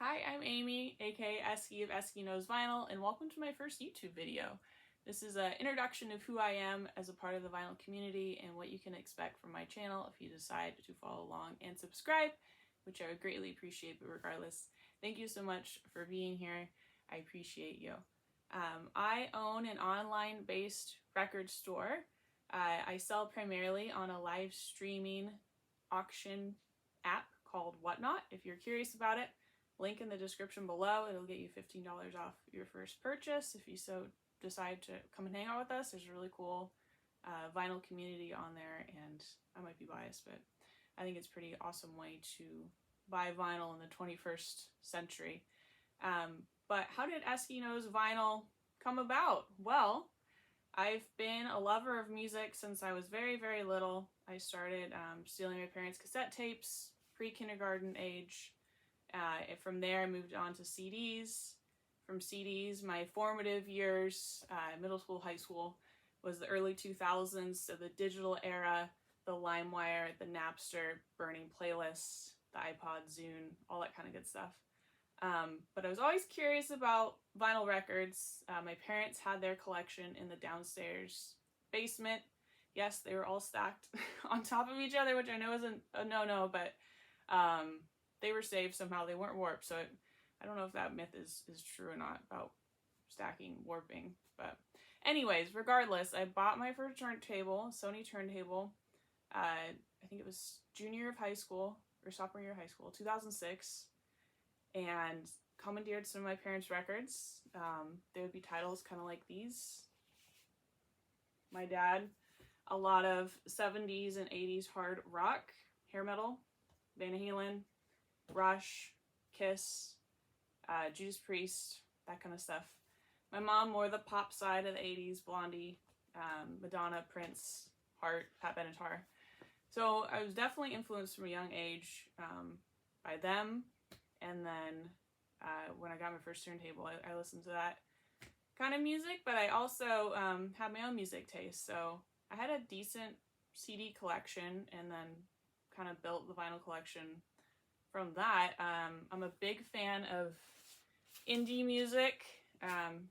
Hi, I'm Amy, aka Eskee of Eskee Knows Vinyl, and welcome to my first YouTube video. This is an introduction of who I am as a part of the vinyl community and what you can expect from my channel if you decide to follow along and subscribe, which I would greatly appreciate, but regardless, thank you so much for being here. I appreciate you. I own an online-based record store. I sell primarily on a live streaming auction app called Whatnot. If you're curious about it, link in the description below. It'll get you $15 off your first purchase if you so decide to come and hang out with us. There's a really cool vinyl community on there, and I might be biased, but I think it's a pretty awesome way to buy vinyl in the 21st century. But how did Eskee Knows Vinyl come about? Well, I've been a lover of music since I was very, very little. I started stealing my parents' cassette tapes, pre-kindergarten age. From there, I moved on to CDs. From CDs, my formative years, middle school, high school, was the early 2000s, so the digital era, the LimeWire, the Napster, burning playlists, the iPod, Zune, all that kind of good stuff. But I was always curious about vinyl records. My parents had their collection in the downstairs basement. Yes, they were all stacked on top of each other, which I know isn't a no-no, but they were saved somehow. They weren't warped, so I don't know if that myth is true or not about stacking, warping. But anyways, regardless, I bought my first turntable, Sony turntable. I think it was junior year of high school, or sophomore year of high school, 2006. And commandeered some of my parents' records. They would be titles kind of like these. My dad, a lot of 70s and 80s hard rock, hair metal, Van Halen, Rush, Kiss, Judas Priest, that kind of stuff. My mom more the pop side of the 80s, Blondie, Madonna, Prince, Heart, Pat Benatar. So I was definitely influenced from a young age by them. And then when I got my first turntable, I listened to that kind of music, but I also had my own music taste. So I had a decent CD collection and then kind of built the vinyl collection from that. I'm a big fan of indie music,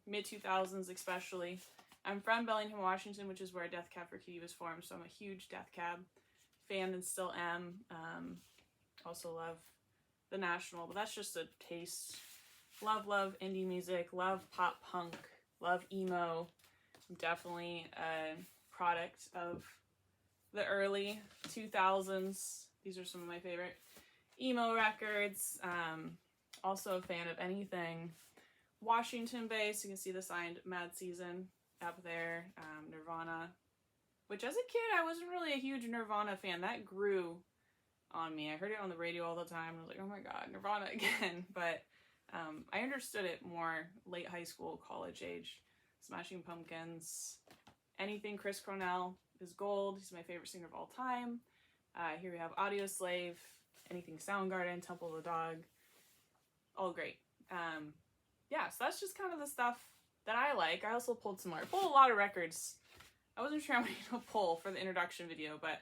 mid-2000s especially. I'm from Bellingham, Washington, which is where Death Cab for Cutie was formed, so I'm a huge Death Cab fan and still am. Also love The National, but that's just a taste. Love indie music, love pop punk, love emo. I'm definitely a product of the early 2000s. These are some of my favorite emo records. Also a fan of anything Washington based. You can see the signed Mad Season up there. Nirvana, which as a kid I wasn't really a huge Nirvana fan. That grew on me. I heard it on the radio all the time. I was like, oh my god, Nirvana again. But I understood it more late high school, college age. Smashing Pumpkins, anything Chris Cornell is gold. He's my favorite singer of all time. Here we have Audio Slave, anything Soundgarden, Temple of the Dog, all great. Yeah, so that's just kind of the stuff that I like. I also pulled some more. I pulled a lot of records. I wasn't sure how many to pull for the introduction video, but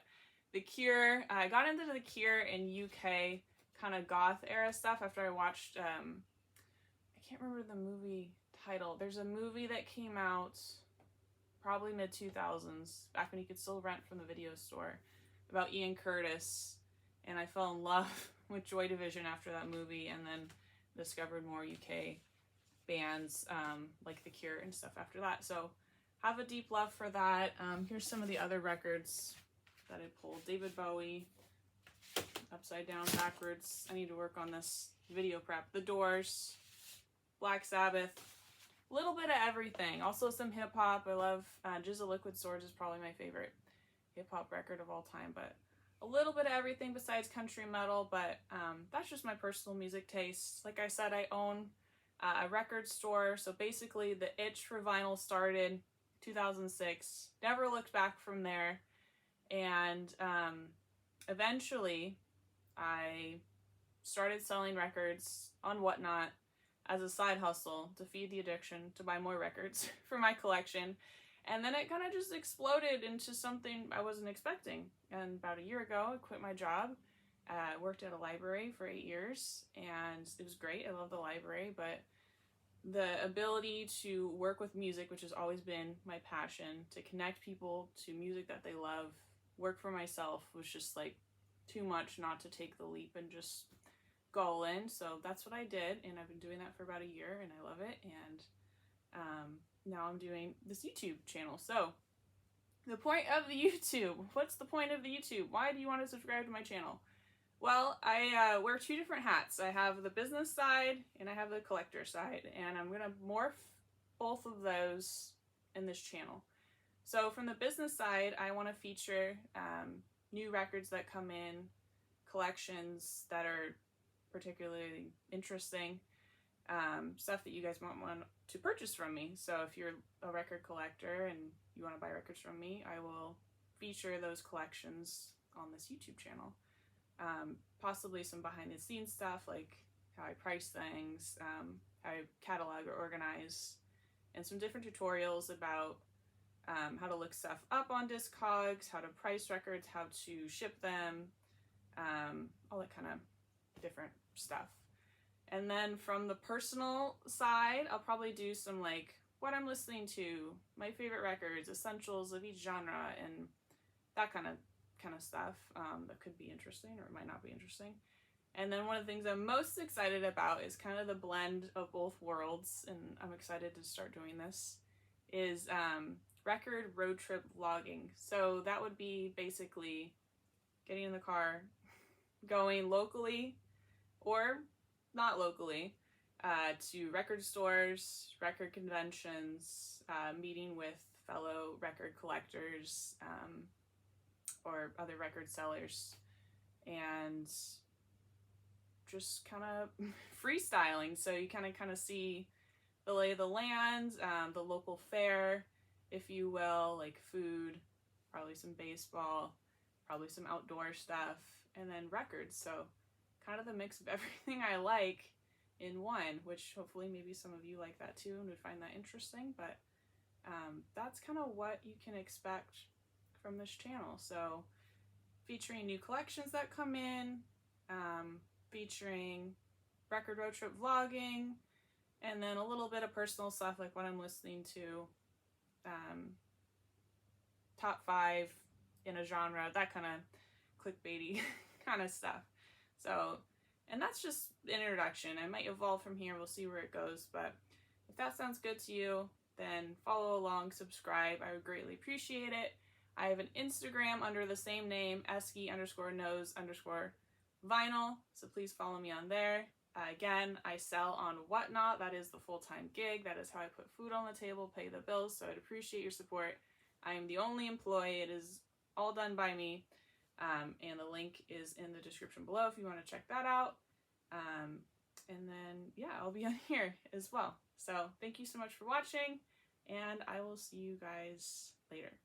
The Cure, I got into The Cure in UK kind of goth era stuff after I watched, I can't remember the movie title. There's a movie that came out probably mid-2000s, back when you could still rent from the video store, about Ian Curtis, and I fell in love with Joy Division after that movie, and then discovered more UK bands like The Cure and stuff after that. So have a deep love for that. Here's some of the other records that I pulled. David Bowie, Upside Down, Backwards. I need to work on this video prep. The Doors, Black Sabbath, a little bit of everything. Also some hip-hop. I love Jizza Liquid Swords is probably my favorite hip-hop record of all time, but a little bit of everything besides country metal, but that's just my personal music taste. Like I said, I own a record store, so basically the itch for vinyl started 2006. Never looked back from there, and eventually I started selling records on Whatnot as a side hustle to feed the addiction to buy more records for my collection. And then it kind of just exploded into something I wasn't expecting. And about a year ago, I quit my job Worked at a library for 8 years, and it was great. I love the library, but the ability to work with music, which has always been my passion, to connect people to music that they love, work for myself, was just like too much not to take the leap and just go all in. So that's what I did, and I've been doing that for about a year, and I love it. And now I'm doing this YouTube channel. So the point of the YouTube, what's the point of the YouTube? Why do you want to subscribe to my channel? Well, I wear two different hats. I have the business side and I have the collector side, and I'm gonna morph both of those in this channel. So from the business side, I want to feature new records that come in, collections that are particularly interesting, stuff that you guys might want to purchase from me. So if you're a record collector and you want to buy records from me, I will feature those collections on this YouTube channel. Possibly some behind the scenes stuff, like how I price things, how I catalog or organize, and some different tutorials about how to look stuff up on Discogs, how to price records, how to ship them, all that kind of different stuff. And then from the personal side, I'll probably do some like what I'm listening to, my favorite records, essentials of each genre, and that kind of stuff that could be interesting or it might not be interesting. And then one of the things I'm most excited about is kind of the blend of both worlds, and I'm excited to start doing this, is record road trip vlogging. So that would be basically getting in the car, going locally or not locally to record stores, record conventions, meeting with fellow record collectors, or other record sellers, and just kind of freestyling. So you kind of see the lay of the land, the local fare, if you will, like food, probably some baseball, probably some outdoor stuff, and then records. So kind of the mix of everything I like in one, which hopefully maybe some of you like that too and would find that interesting. But that's kind of what you can expect from this channel. So featuring new collections that come in, featuring record road trip vlogging, and then a little bit of personal stuff like what I'm listening to, top 5 in a genre, that kind of clickbaity kind of stuff. So, and that's just an introduction. It might evolve from here. We'll see where it goes. But if that sounds good to you, then follow along, subscribe. I would greatly appreciate it. I have an Instagram under the same name, Eskee_knows_vinyl. So please follow me on there. Again, I sell on Whatnot. That is the full-time gig. That is how I put food on the table, pay the bills. So I'd appreciate your support. I am the only employee. It is all done by me. And the link is in the description below if you want to check that out. And then, yeah, I'll be on here as well. So thank you so much for watching, and I will see you guys later.